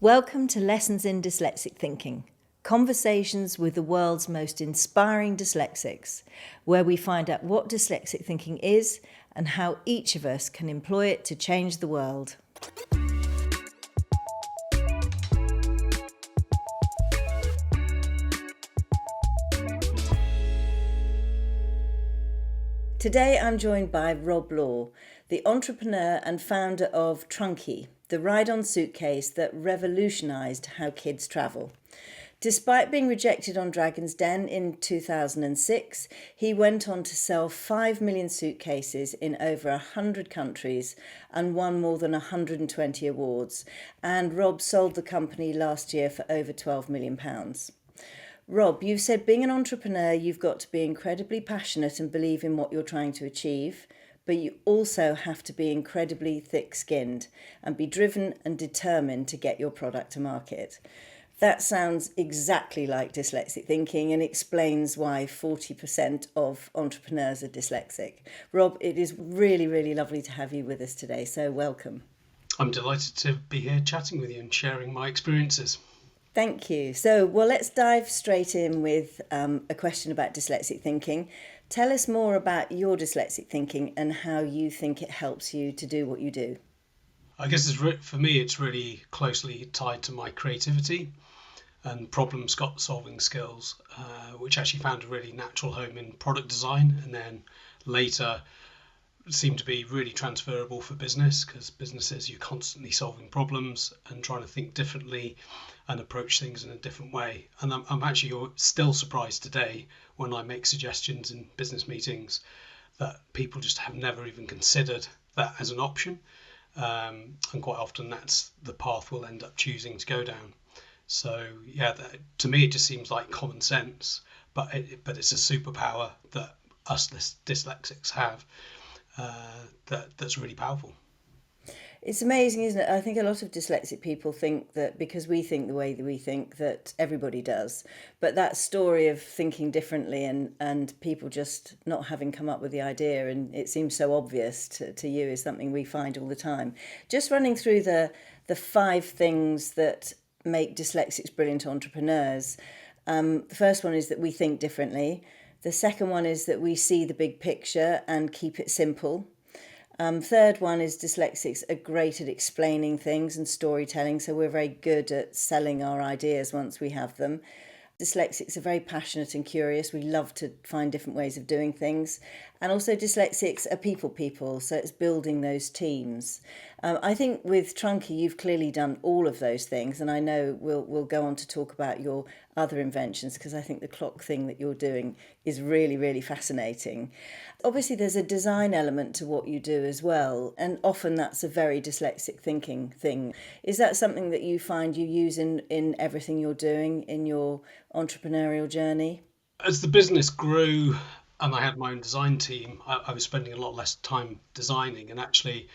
Welcome to Lessons in Dyslexic Thinking, conversations with the world's most inspiring dyslexics, where we find out what dyslexic thinking is and how each of us can employ it to change the world. Today I'm joined by Rob Law, the entrepreneur and founder of Trunki, the ride-on suitcase that revolutionised how kids travel. Despite being rejected on Dragon's Den in 2006, he went on to sell 5 million suitcases in over 100 countries and won more than 120 awards. And Rob sold the company last year for over £12 million. Rob, you've said being an entrepreneur, you've got to be incredibly passionate and believe in what you're trying to achieve, but you also have to be incredibly thick-skinned and be driven and determined to get your product to market. That sounds exactly like dyslexic thinking and explains why 40% of entrepreneurs are dyslexic. Rob, it is really, really lovely to have you with us today, so welcome. I'm delighted to be here chatting with you and sharing my experiences. Thank you. So, let's dive straight in with a question about dyslexic thinking. Tell us more about your dyslexic thinking and how you think it helps you to do what you do. I guess for me, it's really closely tied to my creativity and problem-solving skills, which actually found a really natural home in product design, and then later seemed to be really transferable for business, because businesses, you're constantly solving problems and trying to think differently and approach things in a different way. And I'm actually still surprised today when I make suggestions in business meetings that people just have never even considered that as an option. And quite often that's the path we'll end up choosing to go down. So yeah, to me it just seems like common sense, but it's a superpower that us dyslexics have that's really powerful. It's amazing, isn't it? I think a lot of dyslexic people think that because we think the way that we think that everybody does. But that story of thinking differently and people just not having come up with the idea, and it seems so obvious to you, is something we find all the time. Just running through the 5 things that make dyslexics brilliant entrepreneurs. The first one is that we think differently. The second one is that we see the big picture and keep it simple. Third one is dyslexics are great at explaining things and storytelling, so we're very good at selling our ideas once we have them. Dyslexics are very passionate and curious. We love to find different ways of doing things. And also dyslexics are people, so it's building those teams. I think with Trunki, you've clearly done all of those things, and I know we'll go on to talk about your other inventions, because I think the clock thing that you're doing is really, really fascinating. Obviously, there's a design element to what you do as well, and often that's a very dyslexic thinking thing. Is that something that you find you use in everything you're doing in your entrepreneurial journey? As the business grew and I had my own design team, I was spending a lot less time designing and actually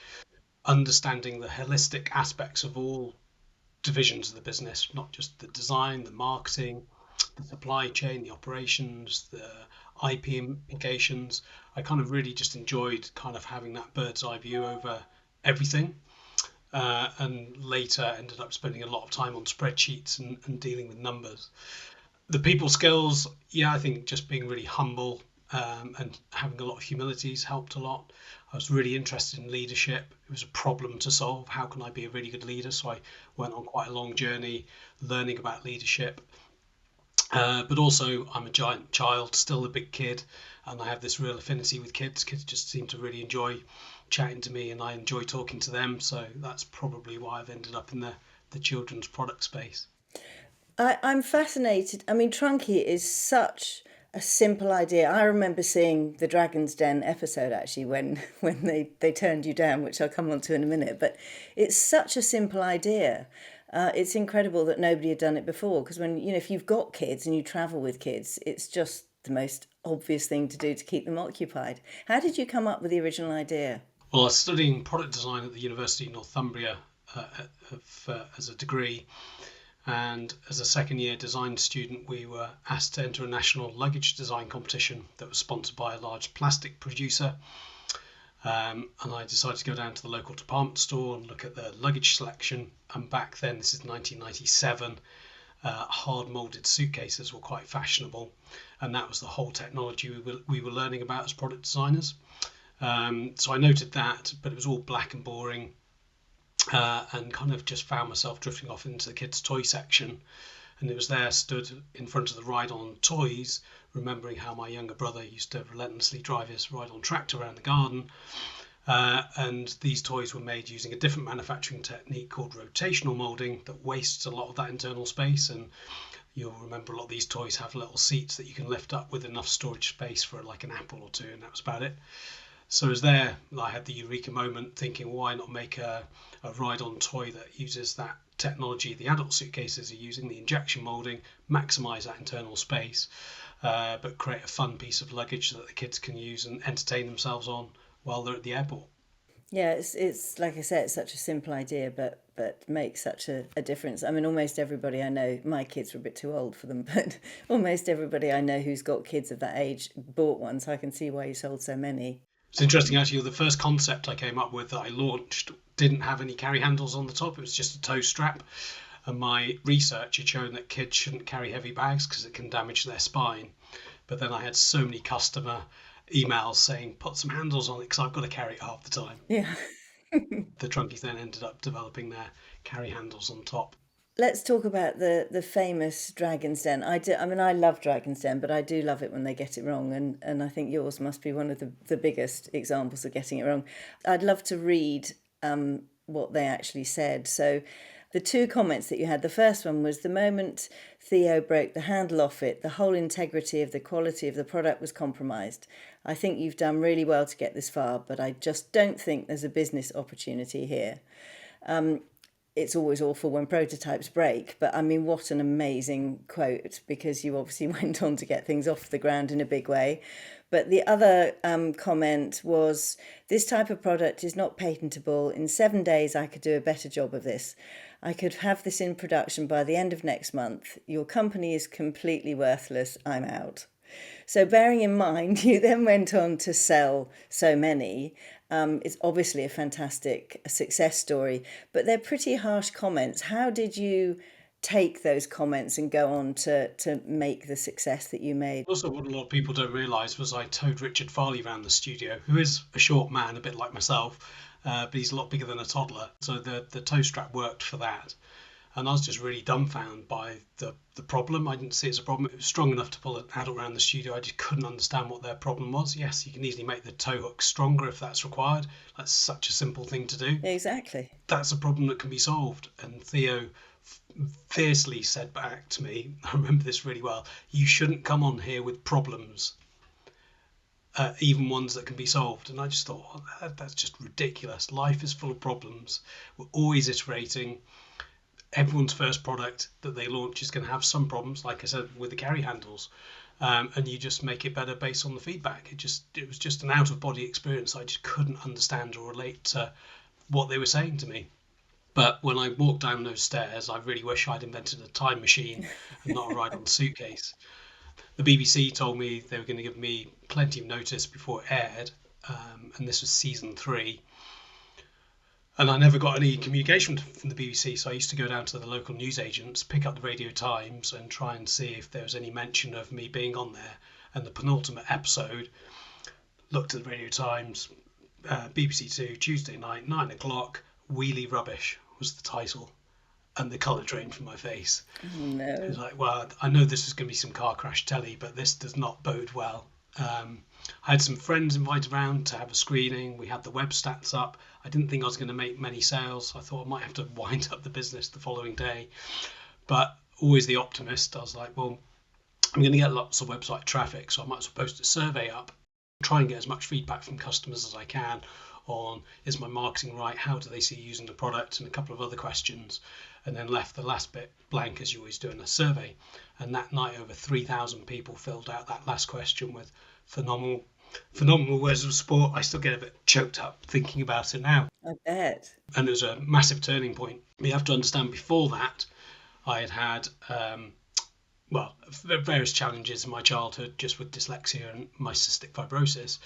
understanding the holistic aspects of all divisions of the business, not just the design, the marketing, the supply chain, the operations, the IP implications. I kind of really just enjoyed kind of having that bird's eye view over everything. And later ended up spending a lot of time on spreadsheets and dealing with numbers. The people skills, I think just being really humble and having a lot of humility has helped a lot. I was really interested in leadership. It was a problem to solve. How can I be a really good leader? So I went on quite a long journey learning about leadership. But also I'm a giant child, still a big kid, and I have this real affinity with kids. Kids just seem to really enjoy chatting to me and I enjoy talking to them. So that's probably why I've ended up in the children's product space. I'm fascinated. I mean, Trunki is such a simple idea. I remember seeing the Dragon's Den episode actually when they turned you down, which I'll come on to in a minute. But it's such a simple idea. It's incredible that nobody had done it before, because if you've got kids and you travel with kids, it's just the most obvious thing to do to keep them occupied. How did you come up with the original idea? Well, I was studying product design at the University of Northumbria as a degree. And as a second-year design student, we were asked to enter a national luggage design competition that was sponsored by a large plastic producer. And I decided to go down to the local department store and look at the luggage selection. And back then, this is 1997, hard molded suitcases were quite fashionable, and that was the whole technology we were learning about as product designers. So I noted that, but it was all black and boring, and kind of just found myself drifting off into the kids' toy section. And it was there, stood in front of the ride-on toys, remembering how my younger brother used to relentlessly drive his ride-on tractor around the garden. And these toys were made using a different manufacturing technique called rotational molding that wastes a lot of that internal space. And you'll remember a lot of these toys have little seats that you can lift up with enough storage space for like an apple or two, and that was about it. So I was there, I had the eureka moment thinking, why not make a ride-on toy that uses that technology the adult suitcases are using, the injection molding, maximise that internal space, but create a fun piece of luggage that the kids can use and entertain themselves on while they're at the airport. Yeah, it's like I said, it's such a simple idea, but makes such a difference. I mean, almost everybody I know, my kids were a bit too old for them, but almost everybody I know who's got kids of that age bought one, so I can see why you sold so many. It's interesting, actually, the first concept I came up with that I launched didn't have any carry handles on the top. It was just a toe strap. And my research had shown that kids shouldn't carry heavy bags because it can damage their spine. But then I had so many customer emails saying, put some handles on it because I've got to carry it half the time. Yeah. The Trunki then ended up developing their carry handles on top. Let's talk about the famous Dragon's Den. I mean, I love Dragon's Den, but I do love it when they get it wrong, and I think yours must be one of the biggest examples of getting it wrong. I'd love to read what they actually said. So, the two comments that you had, the first one was the moment Theo broke the handle off it, the whole integrity of the quality of the product was compromised. I think you've done really well to get this far, but I just don't think there's a business opportunity here. It's always awful when prototypes break, but I mean, what an amazing quote, because you obviously went on to get things off the ground in a big way. But the other comment was, this type of product is not patentable. In 7 days, I could do a better job of this. I could have this in production by the end of next month. Your company is completely worthless. I'm out. So bearing in mind, you then went on to sell so many. It's obviously a fantastic success story, but they're pretty harsh comments. How did you take those comments and go on to make the success that you made? Also, what a lot of people don't realise was I towed Richard Farley around the studio, who is a short man, a bit like myself, but he's a lot bigger than a toddler. So the toe strap worked for that. And I was just really dumbfounded by the problem. I didn't see it as a problem. It was strong enough to pull an adult around the studio. I just couldn't understand what their problem was. Yes, you can easily make the toe hook stronger if that's required. That's such a simple thing to do. Exactly. That's a problem that can be solved. And Theo fiercely said back to me, I remember this really well, you shouldn't come on here with problems, even ones that can be solved. And I just thought, oh, that's just ridiculous. Life is full of problems. We're always iterating. Everyone's first product that they launch is going to have some problems, like I said, with the carry handles, and you just make it better based on the feedback. It was just an out-of-body experience. I just couldn't understand or relate to what they were saying to me. But when I walked down those stairs, I really wish I'd invented a time machine and not a ride-on suitcase. The BBC told me they were going to give me plenty of notice before it aired, and this was season 3. And I never got any communication from the BBC, so I used to go down to the local newsagents, pick up the Radio Times and try and see if there was any mention of me being on there. And the penultimate episode, looked at the Radio Times, BBC 2, Tuesday night, 9 o'clock, Wheelie Rubbish was the title. And the colour drained from my face. No. It was like, well, I know this is going to be some car crash telly, but this does not bode well. I had some friends invited around to have a screening. We had the web stats up. I didn't think I was going to make many sales. I thought I might have to wind up the business the following day. But always the optimist, I was like, well, I'm going to get lots of website traffic, so I might as well post a survey up, try and get as much feedback from customers as I can on, is my marketing right? How do they see using the product? And a couple of other questions. And then left the last bit blank, as you always do in a survey. And that night, over 3,000 people filled out that last question with phenomenal words of support. I still get a bit choked up thinking about it now. I bet. And it was a massive turning point. You have to understand, before that, I had various challenges in my childhood just with dyslexia and my cystic fibrosis.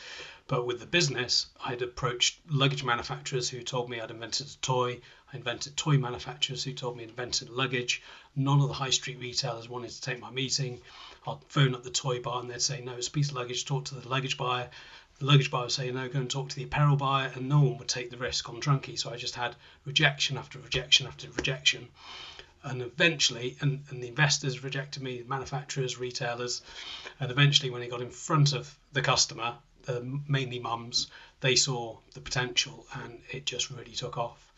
But with the business, I'd approached luggage manufacturers who told me I'd invented a toy. I invented toy manufacturers who told me I'd invented luggage. None of the high street retailers wanted to take my meeting. I'd phone up the toy bar and they'd say, no, it's a piece of luggage, talk to the luggage buyer. The luggage buyer would say, no, go and talk to the apparel buyer, and no one would take the risk on Trunki. So I just had rejection after rejection after rejection. And eventually, and the investors rejected me, manufacturers, retailers, and eventually when it got in front of the customer, mainly mums, they saw the potential and it just really took off.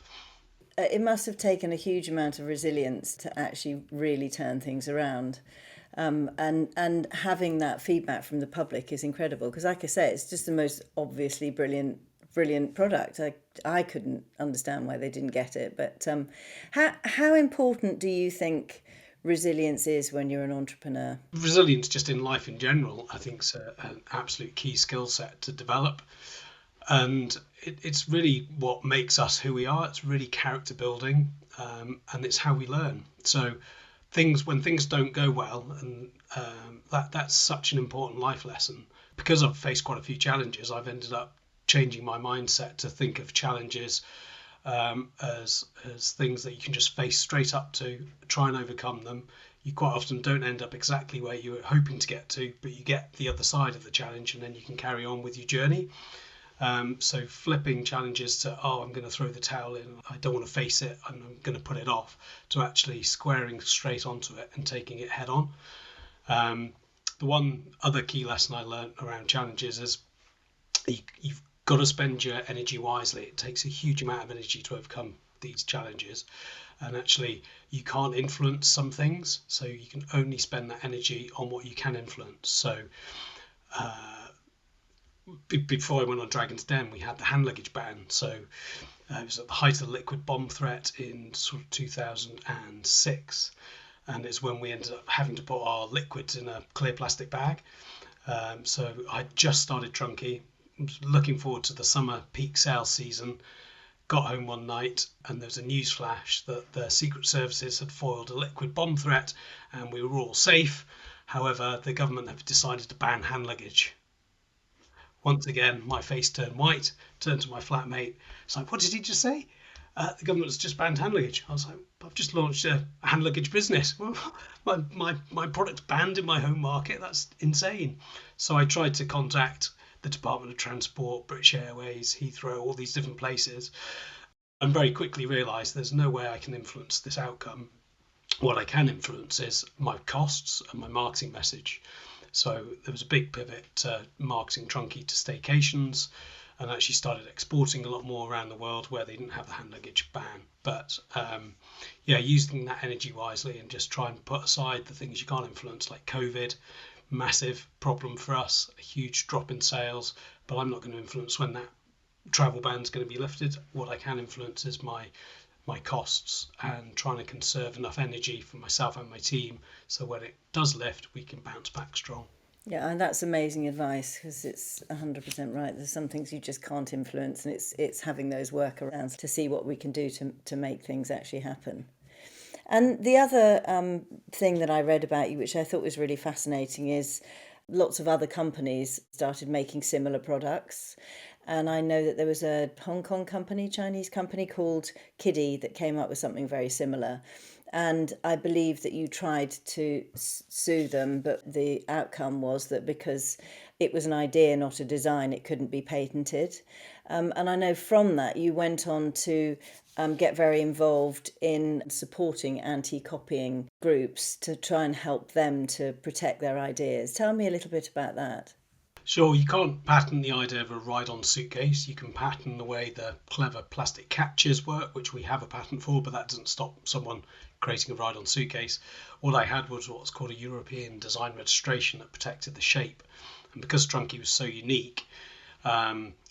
It must have taken a huge amount of resilience to actually really turn things around. And having that feedback from the public is incredible because, like I say, it's just the most obviously brilliant product. I couldn't understand why they didn't get it. But how important do you think resilience is when you're an entrepreneur? Resilience just in life in general, I think, is an absolute key skill set to develop. And it's really what makes us who we are. It's really character building, and it's how we learn. So when things don't go well, and that's such an important life lesson. Because I've faced quite a few challenges, I've ended up changing my mindset to think of challenges as things that you can just face straight up to, try and overcome them. You quite often don't end up exactly where you were hoping to get to, but you get the other side of the challenge and then you can carry on with your journey. So flipping challenges to, I'm going to throw the towel in, I don't want to face it, I'm going to put it off, to actually squaring straight onto it and taking it head on. The one other key lesson I learned around challenges is you've got to spend your energy wisely. It takes a huge amount of energy to overcome these challenges. And actually, you can't influence some things, so you can only spend that energy on what you can influence. So before I went on Dragon's Den, we had the hand luggage ban. So it was at the height of the liquid bomb threat in sort of 2006. And it's when we ended up having to put our liquids in a clear plastic bag. So I just started Trunki, was looking forward to the summer peak sales season, got home one night and there was a news flash that the Secret Services had foiled a liquid bomb threat and we were all safe. However, the government have decided to ban hand luggage. Once again, my face turned white, turned to my flatmate. It's like, what did he just say? The government has just banned hand luggage. I was like, I've just launched a hand luggage business. My product's banned in my home market. That's insane. So I tried to contact the Department of Transport, British Airways, Heathrow, all these different places, and very quickly realised there's no way I can influence this outcome. What I can influence is my costs and my marketing message. So there was a big pivot to marketing Trunki to staycations, and actually started exporting a lot more around the world where they didn't have the hand luggage ban. But using that energy wisely and just try and put aside the things you can't influence, like COVID, massive problem for us, a huge drop in sales, but I'm not going to influence when that travel ban is going to be lifted. What I can influence is my costs and trying to conserve enough energy for myself and my team so when it does lift, we can bounce back strong. Yeah, and that's amazing advice because it's 100% right. There's some things you just can't influence, and it's having those workarounds to see what we can do to make things actually happen. And the other thing that I read about you, which I thought was really fascinating, is lots of other companies started making similar products. And I know that there was a Hong Kong company, Chinese company called Kiddy that came up with something very similar. And I believe that you tried to sue them, but the outcome was that because it was an idea, not a design, it couldn't be patented. And I know from that you went on to get very involved in supporting anti-copying groups to try and help them to protect their ideas. Tell me a little bit about that. Sure, you can't patent the idea of a ride-on suitcase. You can patent the way the clever plastic catches work, which we have a patent for, but that doesn't stop someone creating a ride-on suitcase. What I had was what's called a European design registration that protected the shape. And because Trunki was so unique,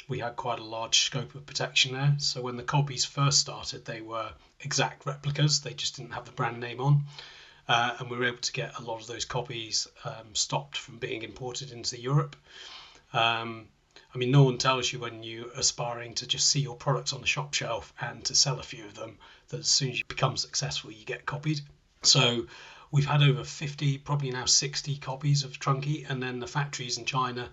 we had quite a large scope of protection there. So when the copies first started, they were exact replicas. They just didn't have the brand name on. And we were able to get a lot of those copies stopped from being imported into Europe. No one tells you when you're aspiring to just see your products on the shop shelf and to sell a few of them that as soon as you become successful, you get copied. So we've had over 50, probably now 60 copies of Trunki, and then the factories in China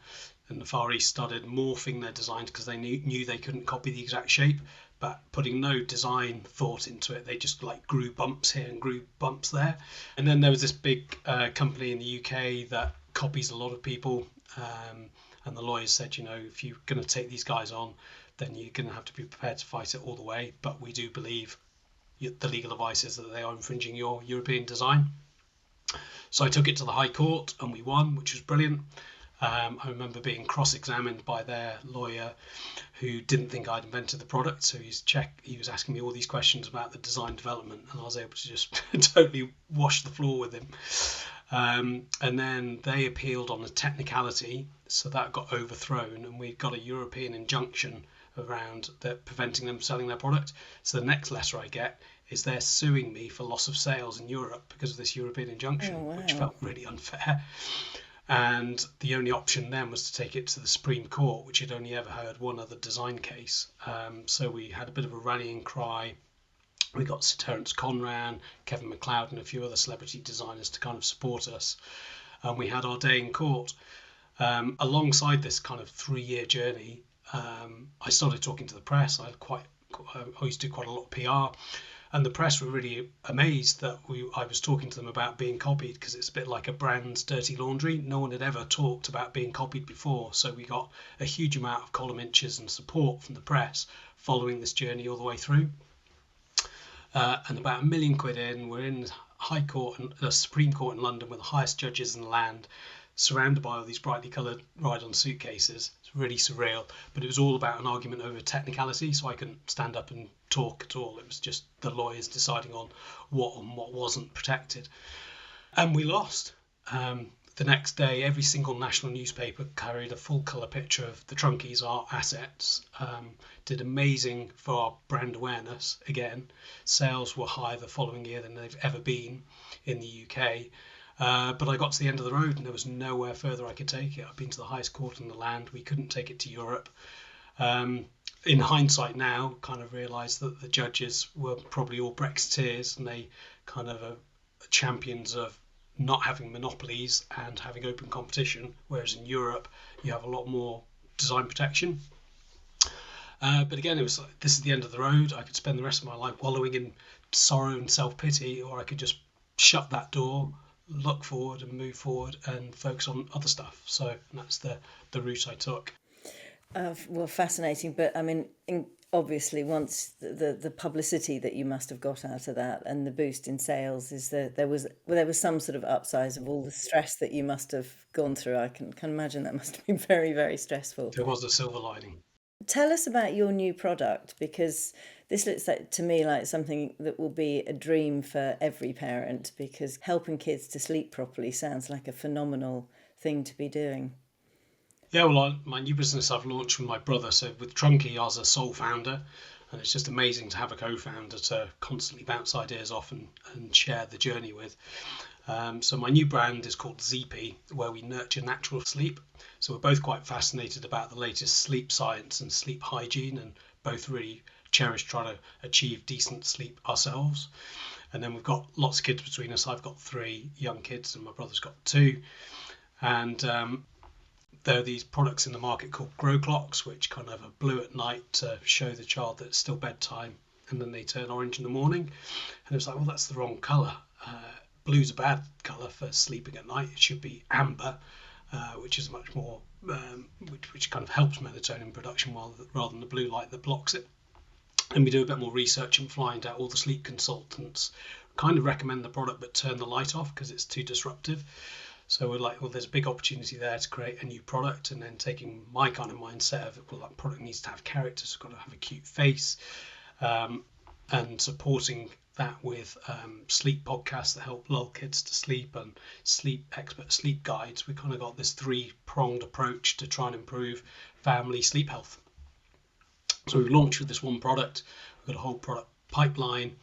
and the Far East started morphing their designs because they knew they couldn't copy the exact shape, but putting no design thought into it. They just like grew bumps here and grew bumps there. And then there was this big company in the UK that copies a lot of people, and the lawyers said, if you're going to take these guys on, then you're going to have to be prepared to fight it all the way. But we do believe the legal advice is that they are infringing your European design. So I took it to the High Court and we won, which was brilliant. I remember being cross-examined by their lawyer who didn't think I'd invented the product. So he was asking me all these questions about the design development, and I was able to just totally wash the floor with him. And then they appealed on the technicality, so that got overthrown, and we got a European injunction around that preventing them selling their product. So the next letter I get is they're suing me for loss of sales in Europe because of this European injunction, which felt really unfair. And the only option then was to take it to the Supreme Court, which had only ever heard one other design case. So we had a bit of a rallying cry. We got Sir Terence Conran, Kevin MacLeod, and a few other celebrity designers to kind of support us. And we had our day in court. Alongside this kind of 3-year journey, I started talking to the press. I used to do quite a lot of PR. And the press were really amazed that I was talking to them about being copied, because it's a bit like a brand's dirty laundry. No one had ever talked about being copied before. So we got a huge amount of column inches and support from the press following this journey all the way through. And about £1 million in, we're in High Court and the Supreme Court in London with the highest judges in the land, surrounded by all these brightly coloured ride-on suitcases. It's really surreal, but it was all about an argument over technicality, so I couldn't stand up and talk at all. It was just the lawyers deciding on what and what wasn't protected. And we lost. The next day, every single national newspaper carried a full colour picture of the Trunkies, our assets. Did amazing for our brand awareness. Again, sales were higher the following year than they've ever been in the UK. But I got to the end of the road and there was nowhere further I could take it. I've been to the highest court in the land. We couldn't take it to Europe. In hindsight now, kind of realised that the judges were probably all Brexiteers, and they kind of are champions of not having monopolies and having open competition, whereas in Europe you have a lot more design protection. But again, it was like, this is the end of the road. I could spend the rest of my life wallowing in sorrow and self-pity, or I could just shut that door, look forward and move forward and focus on other stuff. So that's the route I took. Well, fascinating. But I mean, obviously, once the publicity that you must have got out of that and the boost in sales is that there was some sort of upsize of all the stress that you must have gone through. I can imagine that must have been very, very stressful. There was a silver lining. Tell us about your new product, because this looks like, to me, like something that will be a dream for every parent, because helping kids to sleep properly sounds like a phenomenal thing to be doing. Yeah, well, my new business I've launched with my brother. So with Trunki, I was a sole founder, and it's just amazing to have a co-founder to constantly bounce ideas off and share the journey with. So my new brand is called ZP, where we nurture natural sleep. So we're both quite fascinated about the latest sleep science and sleep hygiene, and both really cherish trying to achieve decent sleep ourselves. And then we've got lots of kids between us. I've got 3 young kids and my brother's got 2. And there are these products in the market called grow clocks, which kind of are blue at night to show the child that it's still bedtime, and then they turn orange in the morning. And it's like, well, that's the wrong colour. Blue's a bad colour for sleeping at night. It should be amber, which is much more, which kind of helps melatonin production rather than the blue light that blocks it. And we do a bit more research and find out all the sleep consultants kind of recommend the product but turn the light off because it's too disruptive. So we're like, well, there's a big opportunity there to create a new product, and then taking my kind of mindset of, well, that product needs to have character, it's got to have a cute face, and supporting that with sleep podcasts that help lull kids to sleep and expert sleep guides. We kind of got this 3-pronged approach to try and improve family sleep health. So we've launched with this one product. We've got a whole product pipeline.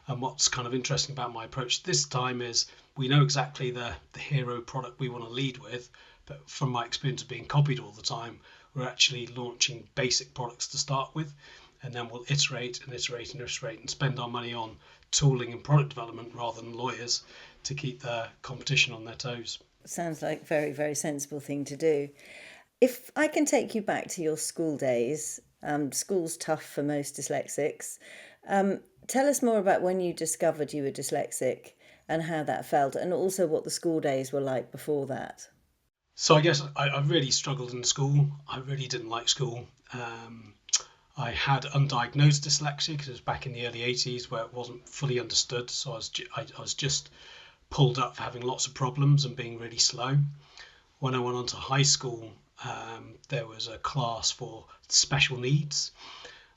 And what's kind of interesting about my approach this time is we know exactly the hero product we want to lead with, but from my experience of being copied all the time, we're actually launching basic products to start with, and then we'll iterate and spend our money on tooling and product development rather than lawyers to keep the competition on their toes. Sounds like a very, very sensible thing to do. If I can take you back to your school days, school's tough for most dyslexics. Tell us more about when you discovered you were dyslexic and how that felt, and also what the school days were like before that. So I guess I really struggled in school. I really didn't like school. I had undiagnosed dyslexia because it was back in the early 80s where it wasn't fully understood. So I was just pulled up for having lots of problems and being really slow. When I went on to high school, there was a class for special needs,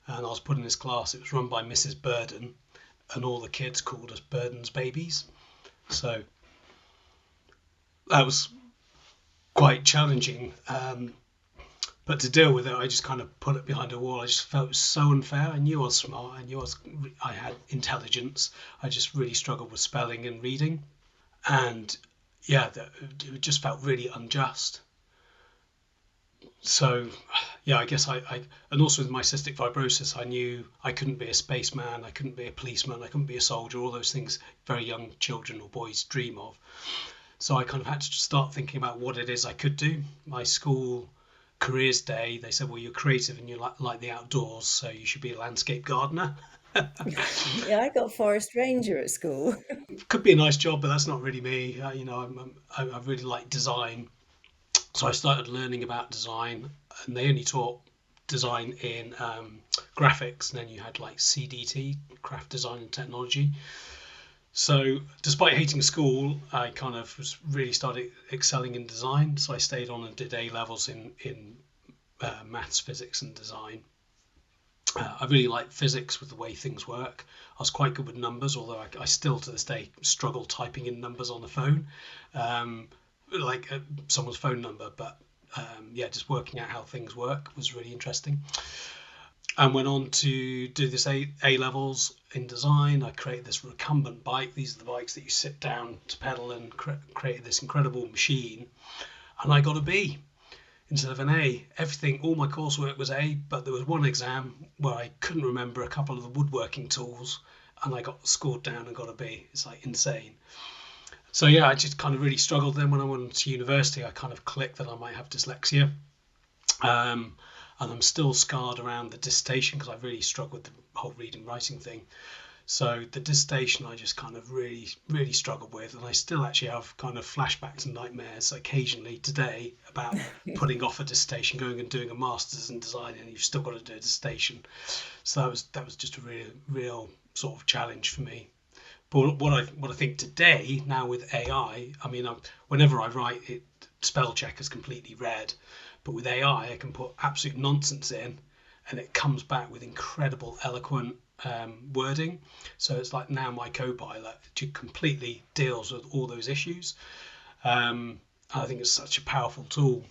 and I was put in this class. It was run by Mrs. Burden, and all the kids called us Burden's babies. So that was quite challenging. But to deal with it, I just kind of put it behind a wall. I just felt it was so unfair. I knew I was smart. I had intelligence. I just really struggled with spelling and reading. And yeah, it just felt really unjust. So yeah, I guess and also with my cystic fibrosis, I knew I couldn't be a spaceman, I couldn't be a policeman, I couldn't be a soldier, all those things very young children or boys dream of. So I kind of had to start thinking about what it is I could do. My school careers day, they said, well, you're creative and you like the outdoors, so you should be a landscape gardener. Yeah, I got forest ranger at school. Could be a nice job, but that's not really me. I really like design. So I started learning about design, and they only taught design in graphics, and then you had like CDT, craft design and technology. So despite hating school, I kind of really started excelling in design. So I stayed on and did A levels in maths, physics, and design. I really like physics with the way things work. I was quite good with numbers, although I still to this day struggle typing in numbers on the phone, like someone's phone number. But yeah, just working out how things work was really interesting. And went on to do this A levels in design. I created this recumbent bike. These are the bikes that you sit down to pedal, and created this incredible machine. And I got a B instead of an A. Everything, all my coursework was A, but there was one exam where I couldn't remember a couple of the woodworking tools, and I got scored down and got a B. It's like insane. So yeah, I just kind of really struggled. Then when I went to university, I kind of clicked that I might have dyslexia. And I'm still scarred around the dissertation because I really struggled with the whole reading writing thing. So the dissertation I just kind of really, really struggled with, and I still actually have kind of flashbacks and nightmares occasionally today about putting off a dissertation, going and doing a master's in design, and you've still got to do a dissertation. So that was just a real sort of challenge for me. But what I think today, now with AI, I mean, whenever I write, it spell check is completely read. But with AI, I can put absolute nonsense in, and it comes back with incredible, eloquent wording. So it's like now my co-pilot completely deals with all those issues. I think it's such a powerful tool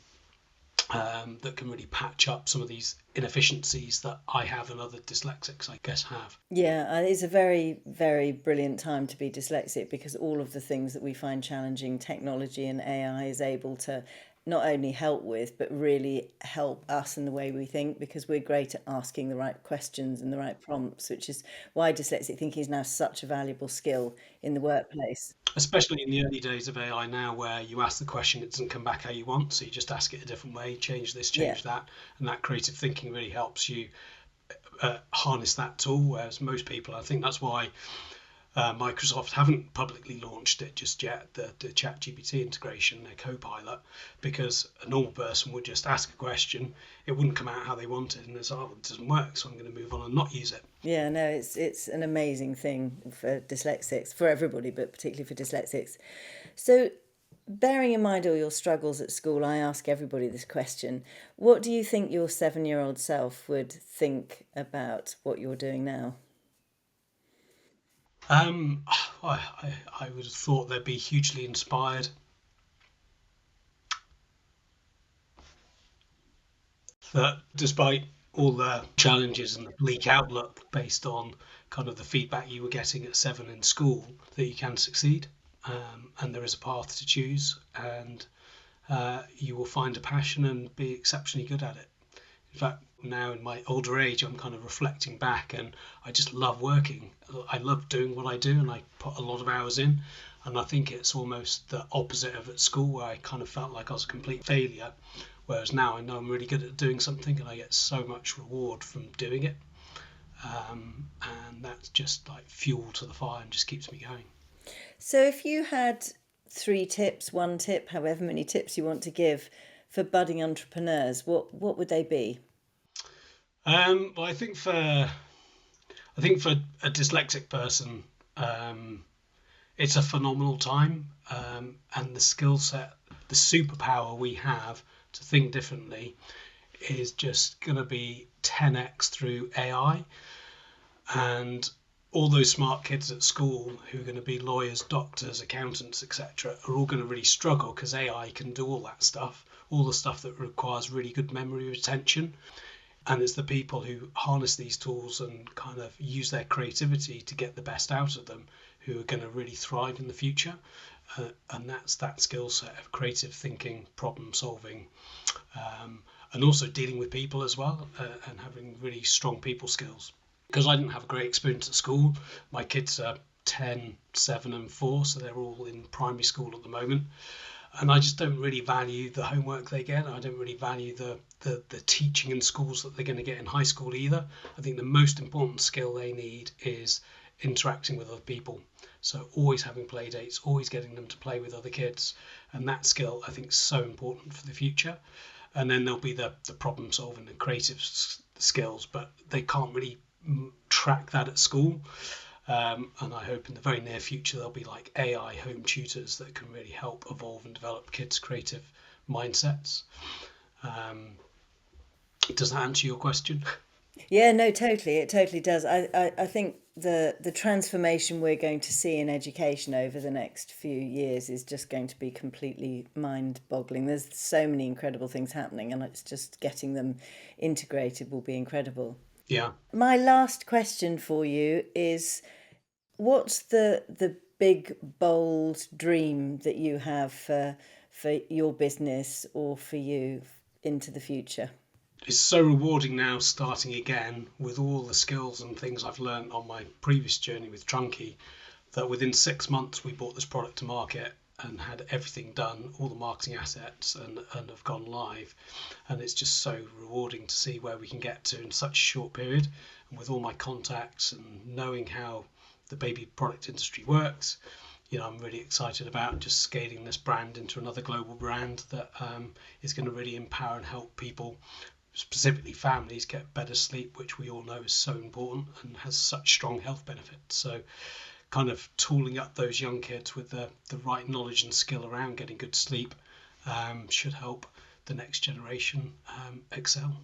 that can really patch up some of these inefficiencies that I have and other dyslexics, I guess, have. Yeah, it's a very, very brilliant time to be dyslexic because all of the things that we find challenging, technology and AI is able to not only help with, but really help us in the way we think, because we're great at asking the right questions and the right prompts, which is why dyslexic thinking is now such a valuable skill in the workplace. Especially in the early days of AI now, where you ask the question, it doesn't come back how you want, so you just ask it a different way, change this, Yeah. change that, and that creative thinking really helps you harness that tool. Whereas most people, I think that's why Microsoft haven't publicly launched it just yet, the ChatGPT integration, their Copilot, because a normal person would just ask a question, it wouldn't come out how they wanted, and it's, oh, it doesn't work, so I'm going to move on and not use it. Yeah, no, it's an amazing thing for dyslexics, for everybody, but particularly for dyslexics. So, bearing in mind all your struggles at school, I ask everybody this question. What do you think your 7-year-old self would think about what you're doing now? I would have thought they'd be hugely inspired. That despite all the challenges and the bleak outlook based on kind of the feedback you were getting at 7 in school, that you can succeed, and there is a path to choose, and you will find a passion and be exceptionally good at it. In fact, now in my older age, I'm kind of reflecting back, and I just love working. I love doing what I do, and I put a lot of hours in. And I think it's almost the opposite of at school, where I kind of felt like I was a complete failure. Whereas now I know I'm really good at doing something and I get so much reward from doing it. And that's just like fuel to the fire and just keeps me going. So if you had 3 tips, 1 tip, however many tips you want to give for budding entrepreneurs, what would they be? Well, I think for a dyslexic person, it's a phenomenal time, and the skill set, the superpower we have to think differently is just going to be 10x through AI. And all those smart kids at school who are going to be lawyers, doctors, accountants, etc., are all going to really struggle because AI can do all that stuff, all the stuff that requires really good memory retention. And it's the people who harness these tools and kind of use their creativity to get the best out of them who are going to really thrive in the future. And that's that skill set of creative thinking, problem solving, and also dealing with people as well, and having really strong people skills. Because I didn't have a great experience at school. My kids are 10, 7 and 4, so they're all in primary school at the moment. And I just don't really value the homework they get. I don't really value the teaching in schools that they're going to get in high school either. I think the most important skill they need is interacting with other people. So always having play dates, always getting them to play with other kids. And that skill, I think, is so important for the future. And then there'll be the problem solving and creative skills, but they can't really track that at school. And I hope in the very near future there'll be like AI home tutors that can really help evolve and develop kids' creative mindsets. Does that answer your question? Yeah, no, totally. It totally does. I think the transformation we're going to see in education over the next few years is just going to be completely mind-boggling. There's so many incredible things happening, and it's just getting them integrated will be incredible. Yeah. My last question for you is, what's the big, bold dream that you have for your business or for you into the future? It's so rewarding now starting again with all the skills and things I've learned on my previous journey with Trunki, that within 6 months we brought this product to market and had everything done, all the marketing assets, and have gone live. And it's just so rewarding to see where we can get to in such a short period. And with all my contacts and knowing how the baby product industry works, I'm really excited about just scaling this brand into another global brand that is going to really empower and help people, specifically families, get better sleep, which we all know is so important and has such strong health benefits. So kind of tooling up those young kids with the right knowledge and skill around getting good sleep should help the next generation excel.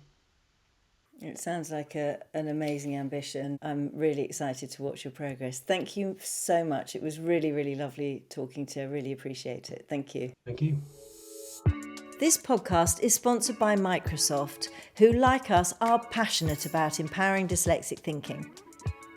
It sounds like an amazing ambition. I'm really excited to watch your progress. Thank you so much. It was really, really lovely talking to you. I really appreciate it. Thank you. Thank you. This podcast is sponsored by Microsoft, who, like us, are passionate about empowering dyslexic thinking.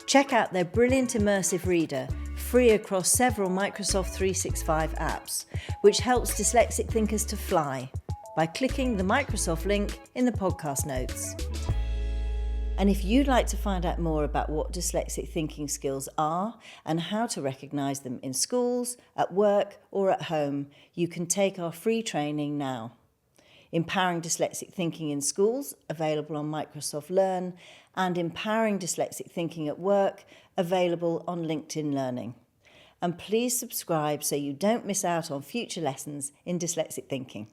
Check out their brilliant immersive reader, free across several Microsoft 365 apps, which helps dyslexic thinkers to fly by clicking the Microsoft link in the podcast notes. And if you'd like to find out more about what dyslexic thinking skills are and how to recognise them in schools, at work or at home, you can take our free training now. Empowering Dyslexic Thinking in Schools, available on Microsoft Learn, and Empowering Dyslexic Thinking at Work, available on LinkedIn Learning. And please subscribe so you don't miss out on future lessons in dyslexic thinking.